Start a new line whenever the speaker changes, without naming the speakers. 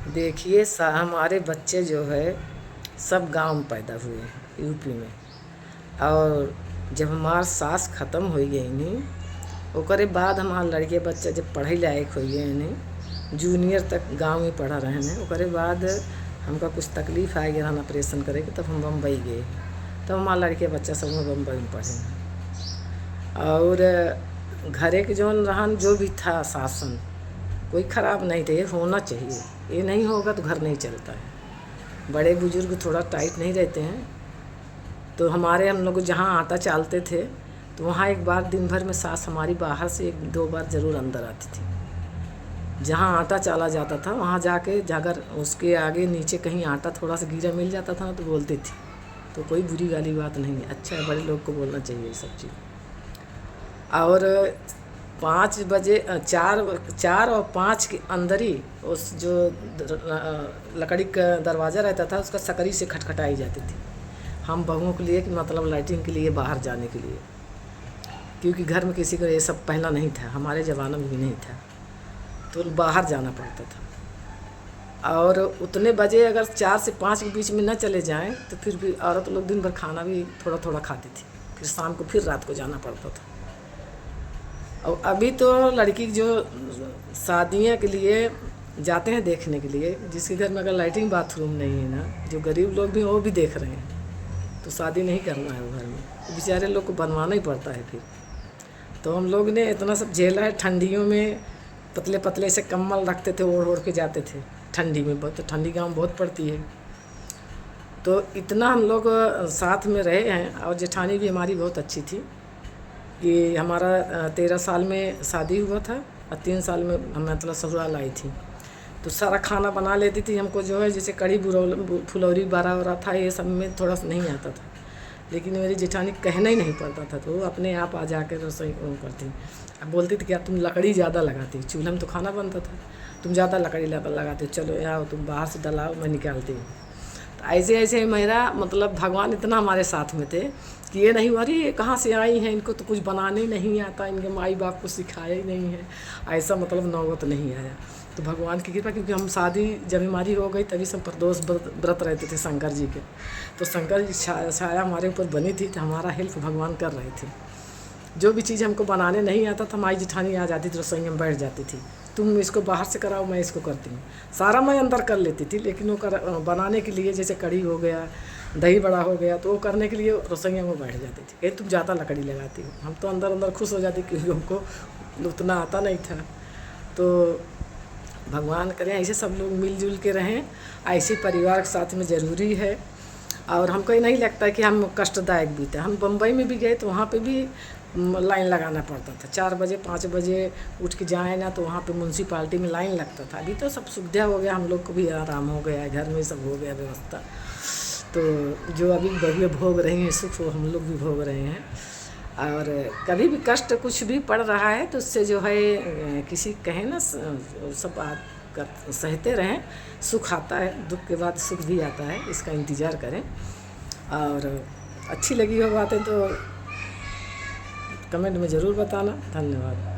देखिए हमारे बच्चे जो है सब गांव में पैदा हुए हैं यूपी में। और जब हमार सास ख़त्म हो गई नी ओकरे बाद हमार लड़के बच्चे जब पढ़े लायक हो गए नी जूनियर तक गांव में पढ़ा रहे ने। ओकरे बाद हमका कुछ तकलीफ़ आ गया ऑपरेशन करे के, तब हम बम्बई गए। तब हमार लड़के बच्चा सब बम्बई में पढ़े। और घरे के जौन रहन जो भी था शासन कोई ख़राब नहीं थे, होना चाहिए। ये नहीं होगा तो घर नहीं चलता है। बड़े बुजुर्ग थोड़ा टाइट नहीं रहते हैं। तो हम लोग जहाँ आटा चालते थे तो वहाँ एक बार दिन भर में सास हमारी बाहर से 1-2 बार ज़रूर अंदर आती थी। जहाँ आटा चाला जाता था वहाँ जाके अगर उसके आगे नीचे कहीं आटा थोड़ा सा गिरा मिल जाता था ना तो बोलती थी। तो कोई बुरी गाली बात नहीं है, अच्छा है, बड़े लोग को बोलना चाहिए ये सब चीज़। और 5 बजे 4 और 5 के अंदर ही उस जो लकड़ी का दरवाज़ा रहता था उसका सकरी से खटखटाई जाती थी हम बहुओं के लिए, कि मतलब लाइटिंग के लिए बाहर जाने के लिए। क्योंकि घर में किसी को ये सब पहला नहीं था, हमारे ज़माने में भी नहीं था, तो बाहर जाना पड़ता था। और उतने बजे अगर 4 से 5 के बीच में न चले जाएं तो फिर भी औरत लोग दिन भर खाना भी थोड़ा थोड़ा खाती थी। फिर शाम को फिर रात को जाना पड़ता था। और अभी तो लड़की जो शादियाँ के लिए जाते हैं देखने के लिए, जिसके घर में अगर लाइटिंग बाथरूम नहीं है ना, जो गरीब लोग भी वो भी देख रहे हैं, तो शादी नहीं करना है वो घर में, बेचारे लोग को बनवाना ही पड़ता है फिर। तो हम लोग ने इतना सब झेला है। ठंडियों में पतले पतले से कम्बल रखते थे, ओढ़ ओढ़ के जाते थे ठंडी में। बहुत ठंडी गाँव में बहुत पड़ती है। तो इतना हम लोग साथ में रहे हैं। और जेठानी भी हमारी बहुत अच्छी थी कि हमारा 13 साल में शादी हुआ था और 3 साल में हम मतलब ससुराल आई थी। तो सारा खाना बना लेती थी। हमको जो है जैसे कढ़ी फुलौरी बारा वारा था, ये सब में थोड़ा सा नहीं आता था, लेकिन मेरी जेठानी कहना ही नहीं पड़ता था, तो वो अपने आप आ जाकर रसोई करती। अब बोलती थी कि तुम लकड़ी ज़्यादा लगाती, चूल्हा में तो खाना बनता था, तुम ज़्यादा लकड़ी लगाती, चलो यहाँ तुम बाहर से डलाओ, मैं निकालती हूँ। तो ऐसे ऐसे मेरा मतलब भगवान इतना हमारे साथ में थे कि ये नहीं हुआ, अरे ये कहाँ से आई हैं, इनको तो कुछ बनाने नहीं आता, इनके माई बाप को सिखाया ही नहीं है, ऐसा मतलब नौबत नहीं आया। तो भगवान की कृपा, क्योंकि हम शादी जब हमारी हो गई तभी सब प्रदोष व्रत रहते थे शंकर जी के। तो शंकर जी छाया हमारे ऊपर बनी थी, तो हमारा हेल्प भगवान कर रहे थे। जो भी चीज़ हमको बनाने नहीं आता था, हमारी जेठानी आ जाती थी, रसोई में बैठ जाती थी, तुम इसको बाहर से कराओ, मैं इसको करती हूँ। सारा मैं अंदर कर लेती थी, लेकिन वो बनाने के लिए जैसे कढ़ी हो गया, दही बड़ा हो गया, तो वो करने के लिए रसोइया में बैठ जाती थी। तुम ज़्यादा लकड़ी लगाती हो। हम तो अंदर अंदर खुश हो जाती, क्योंकि हमको उतना आता नहीं था। तो भगवान करें ऐसे सब लोग मिलजुल के रहें, ऐसे परिवार के साथ में ज़रूरी है। और हमको ये नहीं लगता है कि हम कष्टदायक बीते। हम बम्बई में भी गए तो वहाँ पे भी लाइन लगाना पड़ता था। 4 बजे 5 बजे उठ के जाए ना, तो वहाँ पे म्यूनसिपाल्टी में लाइन लगता था। अभी तो सब सुविधा हो गया, हम लोग को भी आराम हो गया है, घर में सब हो गया व्यवस्था। तो जो अभी बहुएं भोग रही हैं सुख, वो हम लोग भी भोग रहे हैं। और कभी भी कष्ट कुछ भी पड़ रहा है तो उससे जो है किसी कहे ना, सब सहते रहें, सुख आता है, दुख के बाद सुख भी आता है, इसका इंतज़ार करें। और अच्छी लगी हो बातें तो कमेंट में ज़रूर बताना। धन्यवाद।